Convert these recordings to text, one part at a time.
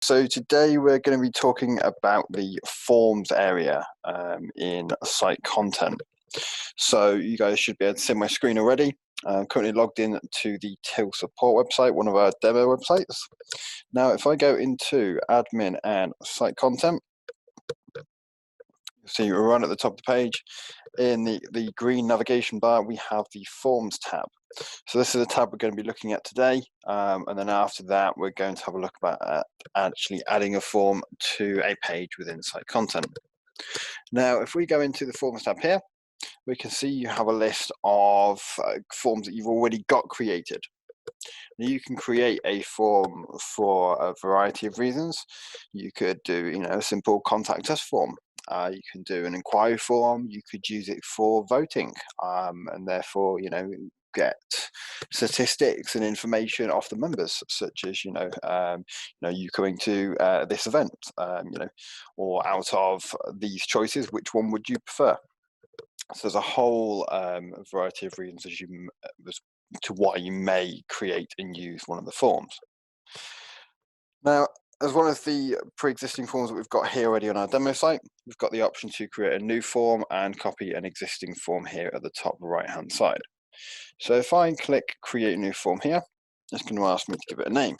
So today we're going to be talking about the forms area in site content. So you guys should be able to see my screen already. I'm currently logged in to the Till support website, one of our demo websites. Now, if I go into admin and site content, see we're right at the top of the page. In the green navigation bar, we have the Forms tab. So this is a tab we're going to be looking at today, and then after that, we're going to have a look about actually adding a form to a page within site content. Now, if we go into the Forms tab here, we can see you have a list of forms that you've already got created. Now, you can create a form for a variety of reasons. You could do, a simple contact us form. You can do an inquiry form. You could use it for voting, and therefore, get statistics and information off the members, such as you coming to this event, or out of these choices, which one would you prefer? So there's a whole variety of reasons as to why you may create and use one of the forms. Now, as one of the pre-existing forms that we've got here already on our demo site, we've got the option to create a new form and copy an existing form here at the top right-hand side. So if I click create new form here, it's going to ask me to give it a name.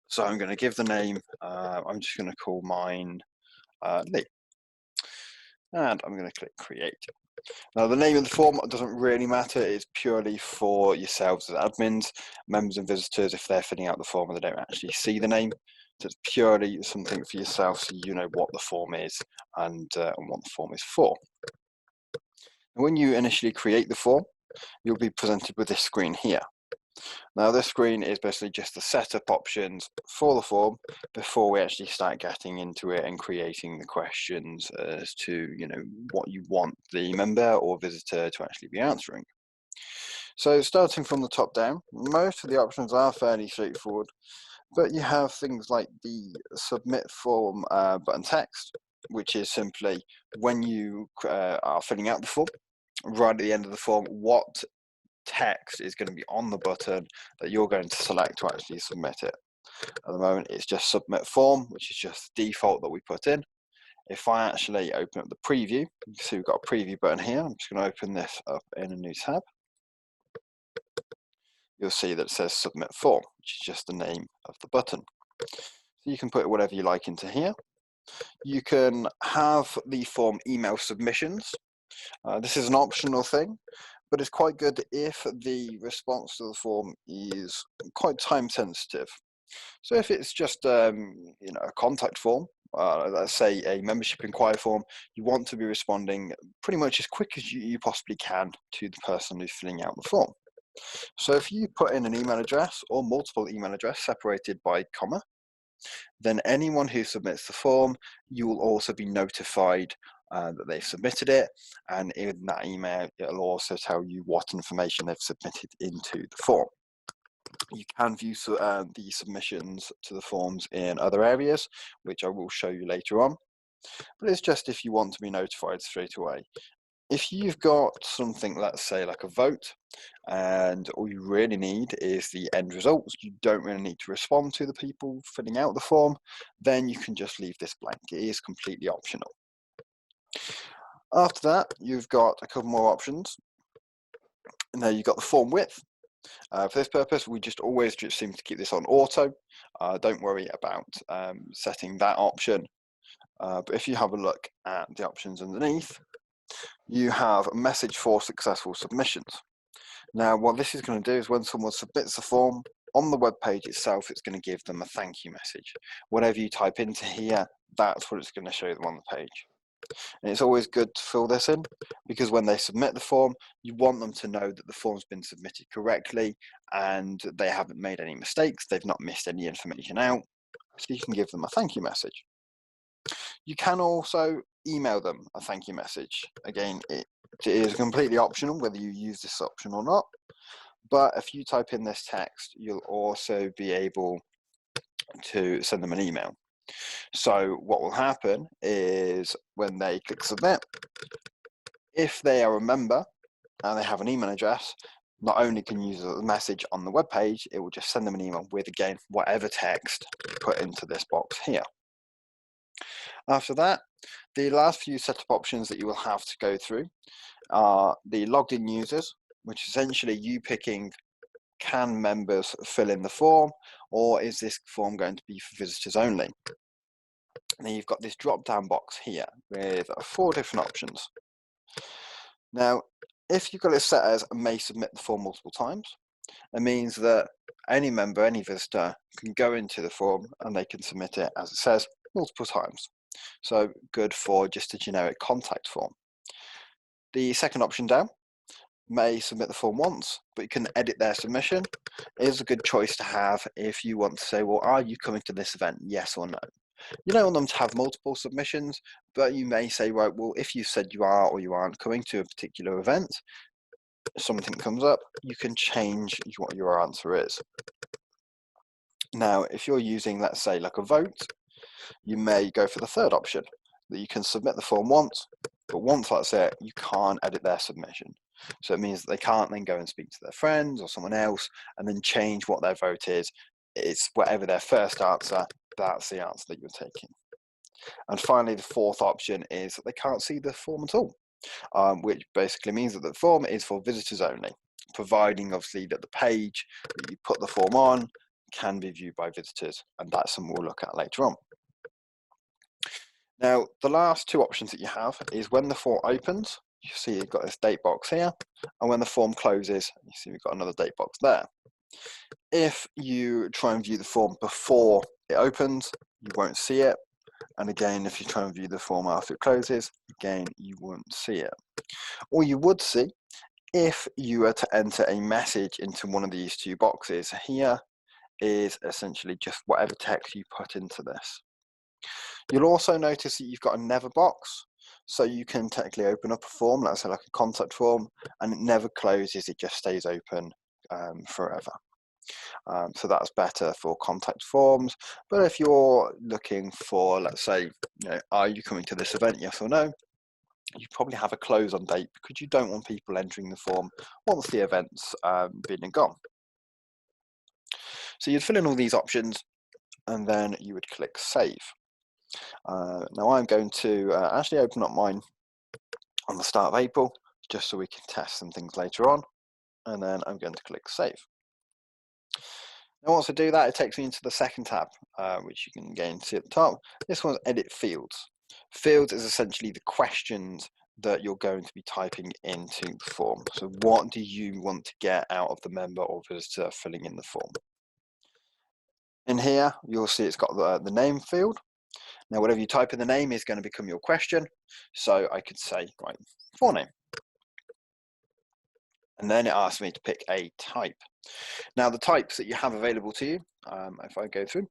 So I'm going to give the name, I'm just going to call mine Lee. And I'm going to click create. Now, the name of the form doesn't really matter. It's purely for yourselves as admins, members and visitors. If they're filling out the form and they don't actually see the name, so it's purely something for yourself, so you know what the form is and what the form is for. And when you initially create the form, you'll be presented with this screen here. Now, this screen is basically just the setup options for the form before we actually start getting into it and creating the questions as to, what you want the member or visitor to actually be answering. So starting from the top down, most of the options are fairly straightforward, but you have things like the submit form button text, which is simply when you are filling out the form, right at the end of the form, what text is going to be on the button that you're going to select to actually submit it. At the moment, it's just submit form, which is just the default that we put in. If I actually open up the preview, you can see we've got a preview button here. I'm just going to open this up in a new tab. You'll see that it says submit form, which is just the name of the button. So you can put whatever you like into here. You can have the form email submissions. This is an optional thing, but it's quite good if the response to the form is quite time sensitive. So if it's just a contact form, let's say a membership inquiry form, you want to be responding pretty much as quick as you possibly can to the person who's filling out the form. So if you put in an email address or multiple email address separated by comma, then anyone who submits the form, you will also be notified that they've submitted it, and in that email it'll also tell you what information they've submitted into the form. You can view the submissions to the forms in other areas, which I will show you later on, but it's just if you want to be notified straight away. If you've got something, let's say like a vote, and all you really need is the end results, you don't really need to respond to the people filling out the form, then you can just leave this blank. It is completely optional. After that, you've got a couple more options. And there you've got the form width. For this purpose, we just always seem to keep this on auto. Don't worry about setting that option. But if you have a look at the options underneath, you have a message for successful submissions. Now, what this is going to do is when someone submits a form, on the web page itself, it's going to give them a thank you message. Whatever you type into here, that's what it's going to show them on the page. And it's always good to fill this in, because when they submit the form, you want them to know that the form's been submitted correctly and they haven't made any mistakes, they've not missed any information out, so you can give them a thank you message. You can also email them a thank you message. Again, it is completely optional whether you use this option or not, but if you type in this text, you'll also be able to send them an email. So what will happen is when they click submit, if they are a member and they have an email address, not only can you use a message on the web page, it will just send them an email with, again, whatever text you put into this box here. After that, the last few setup options that you will have to go through are the logged in users, which is essentially you picking, can members fill in the form, or is this form going to be for visitors only? And then you've got this drop down box here with 4 different options. Now, if you've got it set as may submit the form multiple times, it means that any member, any visitor can go into the form and they can submit it, as it says, multiple times. So good for just a generic contact form. The second option down, may submit the form once, but you can edit their submission, is a good choice to have if you want to say, well, are you coming to this event, yes or no? You don't want them to have multiple submissions, but you may say, right, well, if you said you are or you aren't coming to a particular event, something comes up, you can change what your answer is. Now, if you're using, let's say, like a vote, you may go for the third option, that you can submit the form once, but once that's it, you can't edit their submission. So it means that they can't then go and speak to their friends or someone else and then change what their vote is. It's whatever their first answer, that's the answer that you're taking. And finally, the fourth option is that they can't see the form at all, which basically means that the form is for visitors only, providing obviously that the page that you put the form on can be viewed by visitors, and that's something we'll look at later on. Now, the last 2 options that you have is when the form opens, you see you've got this date box here, and when the form closes, you see we've got another date box there. If you try and view the form before it opens, you won't see it. And again, if you try and view the form after it closes, again, you won't see it. Or you would see if you were to enter a message into one of these 2 boxes. Here is essentially just whatever text you put into this. You'll also notice that you've got a never box, so you can technically open up a form, let's say like a contact form, and it never closes, it just stays open forever. So that's better for contact forms. But if you're looking for, let's say, are you coming to this event, yes or no, you probably have a close on date because you don't want people entering the form once the event's been and gone. So you'd fill in all these options and then you would click save. Now I'm going to actually open up mine on the start of April, just so we can test some things later on, and then I'm going to click save. Now once I do that, it takes me into the second tab, which you can again see at the top. This one's edit fields. Fields is essentially the questions that you're going to be typing into the form. So what do you want to get out of the member or visitor filling in the form? In here, you'll see it's got the name field. Now, whatever you type in the name is going to become your question. So I could say, right, forename. And then it asks me to pick a type. Now, the types that you have available to you, if I go through,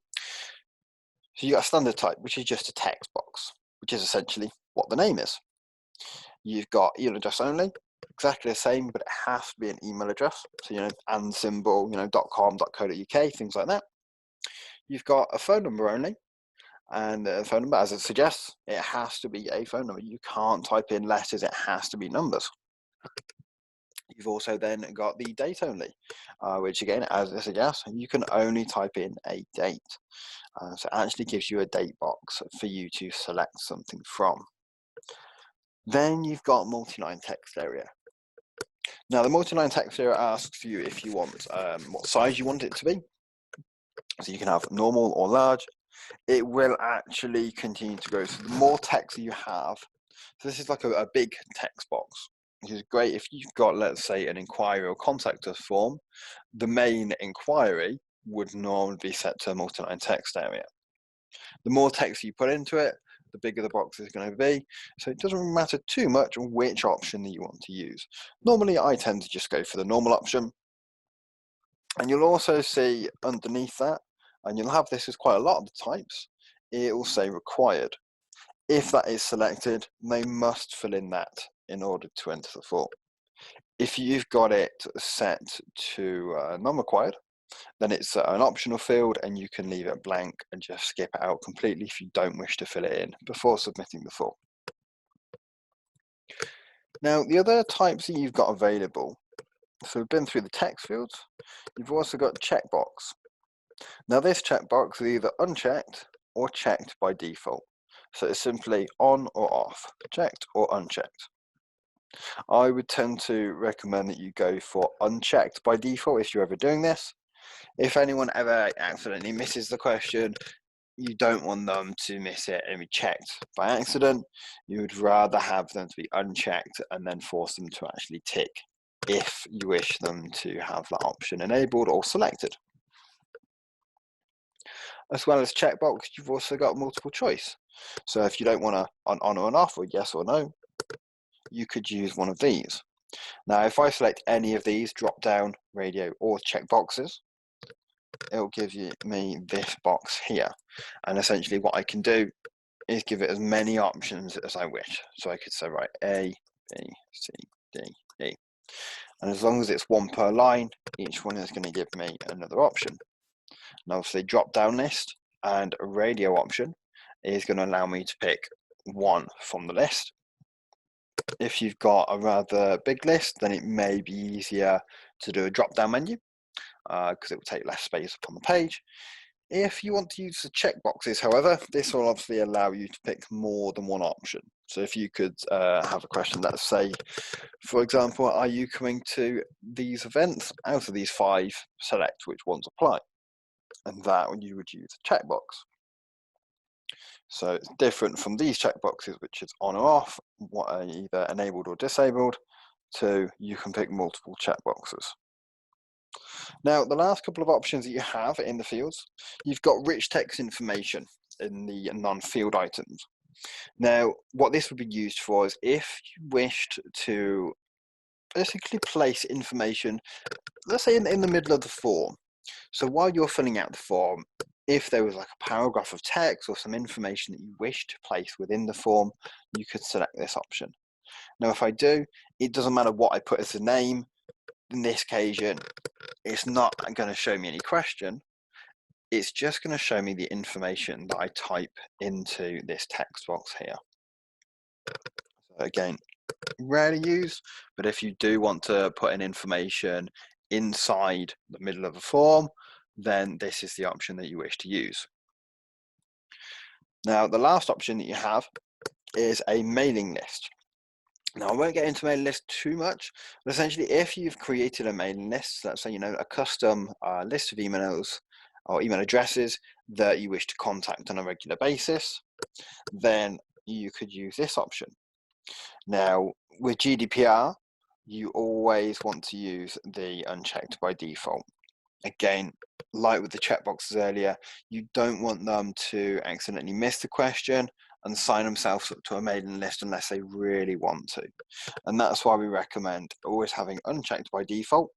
so you got a standard type, which is just a text box, which is essentially what the name is. You've got email address only, exactly the same, but it has to be an email address. So, and symbol, .com, .co.uk, things like that. You've got a phone number only. And the phone number, as it suggests, it has to be a phone number. You can't type in letters, it has to be numbers. You've also then got the date only, which again, as it suggests, you can only type in a date. So it actually gives you a date box for you to select something from. Then you've got multiline text area. Now the multiline text area asks you if you want what size you want it to be. So you can have normal or large. It will actually continue to grow. So the more text you have, so this is like a big text box, which is great if you've got, let's say, an inquiry or contact us form. The main inquiry would normally be set to a multiline text area. The more text you put into it, the bigger the box is going to be. So it doesn't matter too much which option that you want to use. Normally, I tend to just go for the normal option. And you'll also see underneath that, and you'll have this as quite a lot of the types, it will say required. If that is selected, they must fill in that in order to enter the form. If you've got it set to non-required, then it's an optional field and you can leave it blank and just skip it out completely if you don't wish to fill it in before submitting the form. Now, the other types that you've got available So we've been through the text fields. You've also got checkbox. Now this checkbox is either unchecked or checked by default. So it's simply on or off, checked or unchecked. I would tend to recommend that you go for unchecked by default if you're ever doing this. If anyone ever accidentally misses the question, you don't want them to miss it and be checked by accident. You would rather have them to be unchecked and then force them to actually tick if you wish them to have that option enabled or selected. As well as checkbox, you've also got multiple choice. So if you don't want to on or off or yes or no, you could use one of these. Now, if I select any of these drop down, radio or checkboxes, it will give me this box here. And essentially what I can do is give it as many options as I wish. So I could say, right, A, B, C, D, E. And as long as it's one per line, each one is going to give me another option. And obviously drop down list and a radio option is going to allow me to pick one from the list. If you've got a rather big list, then it may be easier to do a drop down menu because it will take less space upon the page. If you want to use the checkboxes, however, this will obviously allow you to pick more than one option. So if you could have a question, let's say, for example, are you coming to these events? Out of these 5, select which ones apply. And that you would use a checkbox. So it's different from these checkboxes, which is on or off, what are either enabled or disabled, to you can pick multiple checkboxes. Now, the last couple of options that you have in the fields, you've got rich text information in the non-field items. Now, what this would be used for is if you wished to basically place information, let's say in the middle of the form. So while you're filling out the form, if there was like a paragraph of text or some information that you wish to place within the form, you could select this option. Now, if I do, it doesn't matter what I put as a name. In this occasion, it's not going to show me any question. It's just going to show me the information that I type into this text box here. So again, rarely used, but if you do want to put in information inside the middle of a form, then this is the option that you wish to use. Now, the last option that you have is a mailing list. Now, I won't get into mailing list too much, but essentially if you've created a mailing list, let's say, a custom list of emails or email addresses that you wish to contact on a regular basis, then you could use this option. Now, with GDPR, you always want to use the unchecked by default. Again, like with the checkboxes earlier, you don't want them to accidentally miss the question and sign themselves up to a mailing list unless they really want to. And that's why we recommend always having unchecked by default.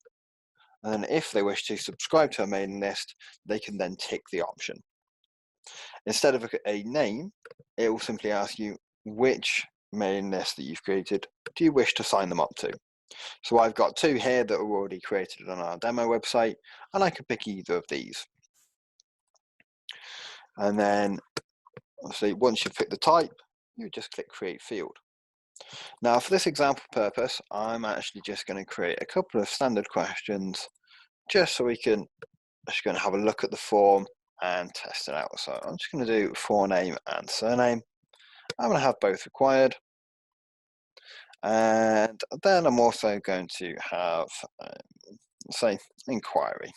And then if they wish to subscribe to a mailing list, they can then tick the option. Instead of a name, it will simply ask you which mailing list that you've created do you wish to sign them up to. So I've got 2 here that are already created on our demo website, and I could pick either of these. And then, obviously, once you've picked the type, you just click Create Field. Now, for this example purpose, I'm actually just going to create a couple of standard questions, just so we can just going to have a look at the form and test it out. So I'm just going to do forename and surname. I'm going to have both required. And then I'm also going to have, say, inquiry.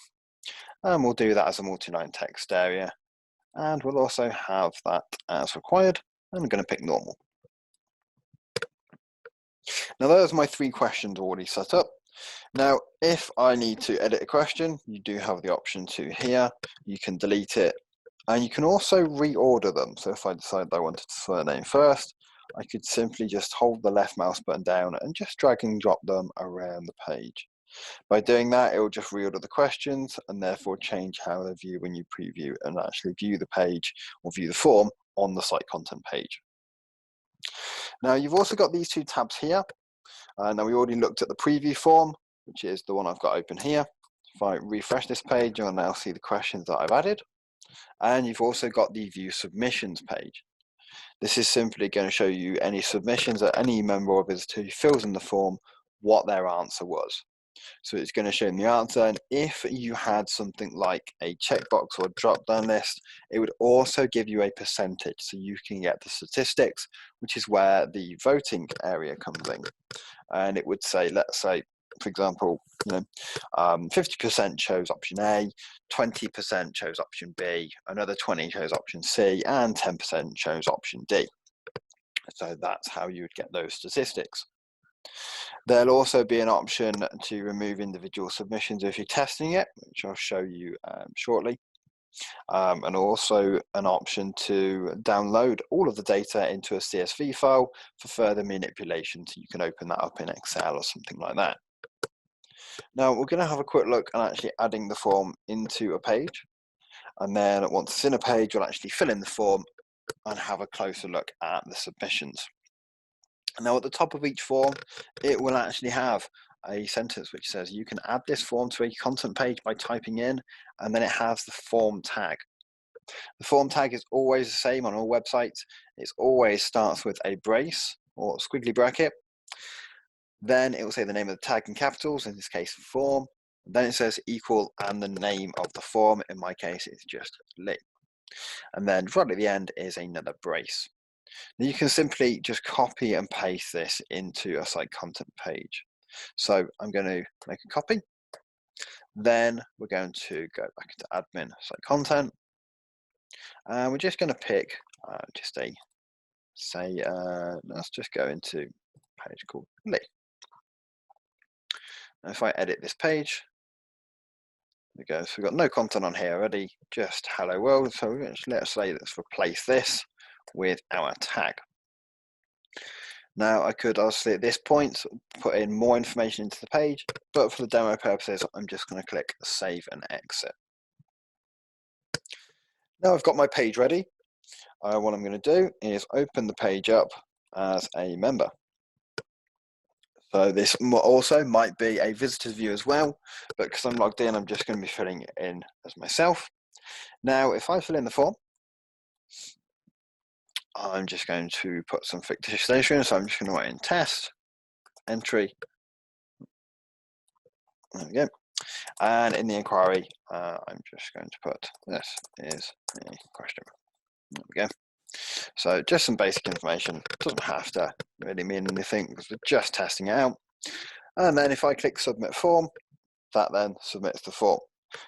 And we'll do that as a multi-line text area. And we'll also have that as required. And I'm going to pick normal. Now, those are my 3 questions already set up. Now, if I need to edit a question, you do have the option to here. You can delete it. And you can also reorder them. So if I decide that I wanted surname first, I could simply just hold the left mouse button down and just drag and drop them around the page. By doing that, it will just reorder the questions and therefore change how they view when you preview and actually view the page or view the form on the site content page. Now, you've also got these 2 tabs here. Now, we already looked at the preview form, which is the one I've got open here. If I refresh this page, you'll now see the questions that I've added. And you've also got the view submissions page. This is simply going to show you any submissions that any member or visitor who fills in the form, what their answer was. So it's going to show me the answer. And if you had something like a checkbox or drop down list, it would also give you a percentage. So you can get the statistics, which is where the voting area comes in. And it would say, let's say, for example, 50% chose option A, 20% chose option B, another 20 chose option C, and 10% chose option D. So that's how you would get those statistics. There'll also be an option to remove individual submissions if you're testing it, which I'll show you shortly. And also an option to download all of the data into a CSV file for further manipulation. So you can open that up in Excel or something like that. Now we're going to have a quick look at actually adding the form into a page. And then once it's in a page, we'll actually fill in the form and have a closer look at the submissions. Now at the top of each form, it will actually have a sentence which says you can add this form to a content page by typing in, and then it has the form tag. The form tag is always the same on all websites. It always starts with a brace or squiggly bracket. Then it will say the name of the tag in capitals, in this case form. Then it says equal and the name of the form. In my case, it's just Lee. And then right at the end is another brace. Now you can simply just copy and paste this into a site content page. So I'm going to make a copy. Then we're going to go back into admin site content. And we're just going to pick just a, say, let's just go into a page called Lee. Now if I edit this page, there we go. So we've got no content on here already, just hello world. So let's say let's replace this with our tag. Now I could obviously at this point put in more information into the page, but for the demo purposes, I'm just going to click save and exit. Now I've got my page ready. What I'm going to do is open the page up as a member. So this also might be a visitor's view as well, but because I'm logged in, I'm just going to be filling it in as myself. Now, if I fill in the form, I'm just going to put some fictitious data in, so I'm just going to write in test, entry, there we go. And in the inquiry, I'm just going to put this is a question. There we go. So just some basic information. It doesn't have to really mean anything because we're just testing it out. And then if I click submit form, that then submits the form.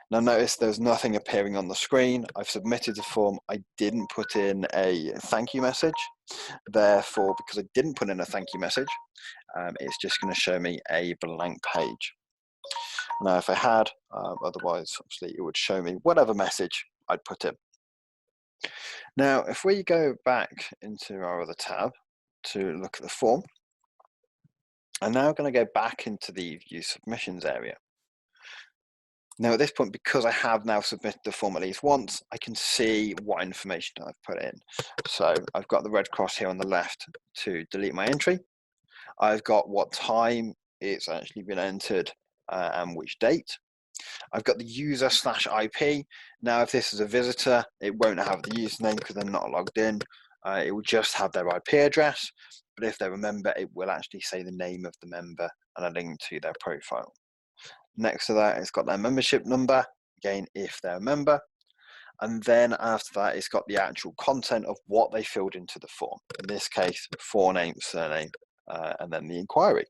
Now notice there's nothing appearing on the screen. I've submitted the form. I didn't put in a thank you message. Therefore, because I didn't put in a thank you message, it's just going to show me a blank page. Now, if I had, otherwise, obviously, it would show me whatever message I'd put in. Now, if we go back into our other tab to look at the form, I'm now going to go back into the view submissions area. Now at this point, because I have now submitted the form at least once, I can see what information I've put in. So I've got the red cross here on the left to delete my entry. I've got what time it's actually been entered and which date. I've got the user/IP. Now if this is a visitor, it won't have the username because they're not logged in. It will just have their IP address. But if they're a member, it will actually say the name of the member and a link to their profile. Next to that, it's got their membership number, again, if they're a member. And then after that, it's got the actual content of what they filled into the form. In this case, forename, surname, and then the inquiry.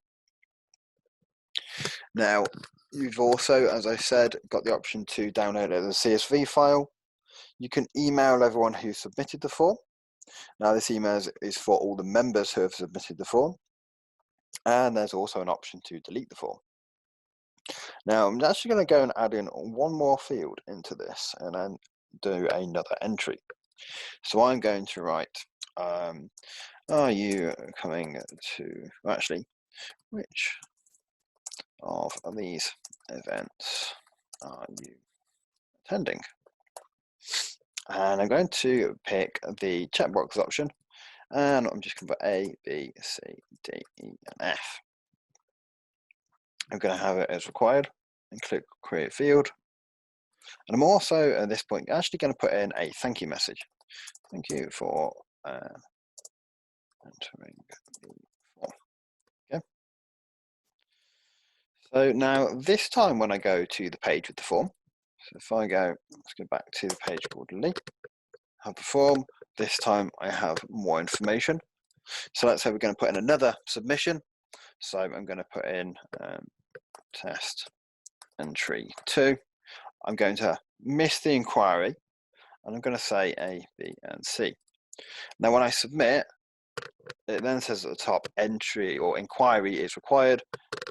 Now, you've also, as I said, got the option to download it as a CSV file. You can email everyone who submitted the form. Now, this email is for all the members who have submitted the form. And there's also an option to delete the form. Now I'm actually going to go and add in one more field into this and then do another entry. So I'm going to write, are you coming to, well, actually, which of these events are you attending? And I'm going to pick the checkbox option, and I'm just going to put A, B, C, D, E, and F. I'm going to have it as required and click create field. And I'm also at this point actually going to put in a thank you message. Thank you for entering the form. Okay. So now this time when I go to the page with the form, so if I go, let's go back to the page called Lee, have the form, this time I have more information. So let's say we're going to put in another submission. So I'm going to put in test entry 2. I'm going to miss the inquiry and I'm going to say A, B, and C. Now when I submit, it then says at the top entry or inquiry is required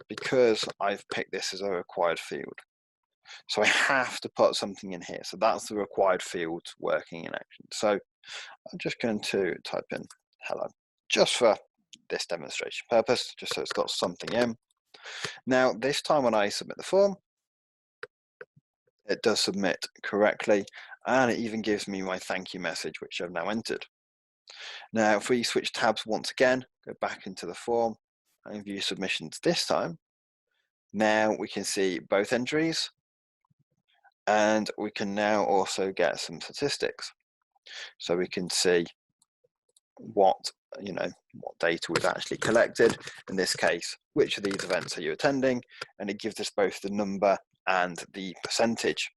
because I've picked this as a required field. So I have to put something in here. So that's the required field working in action. So I'm just going to type in hello, just for this demonstration purpose, just so it's got something in. Now, this time when I submit the form, it does submit correctly, and it even gives me my thank you message, which I've now entered. Now, if we switch tabs once again, go back into the form and view submissions this time, now we can see both entries, and we can now also get some statistics. So we can see what what data we've actually collected. In this case, which of these events are you attending? And it gives us both the number and the percentage.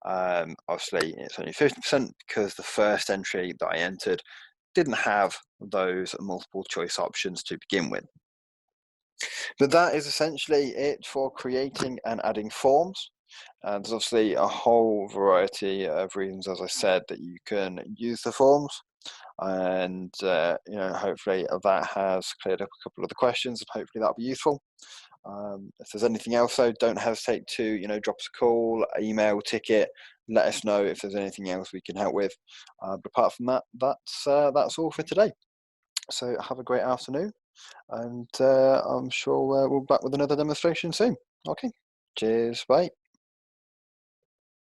Obviously, it's only 50% because the first entry that I entered didn't have those multiple choice options to begin with. But that is essentially it for creating and adding forms. There's obviously a whole variety of reasons, as I said, that you can use the forms. And hopefully that has cleared up a couple of the questions, and hopefully that'll be useful. If there's anything else, though, don't hesitate to drop us a call, email, ticket. Let us know if there's anything else we can help with. But apart from that, that's all for today. So have a great afternoon, and I'm sure we'll be back with another demonstration soon. Okay, cheers, bye.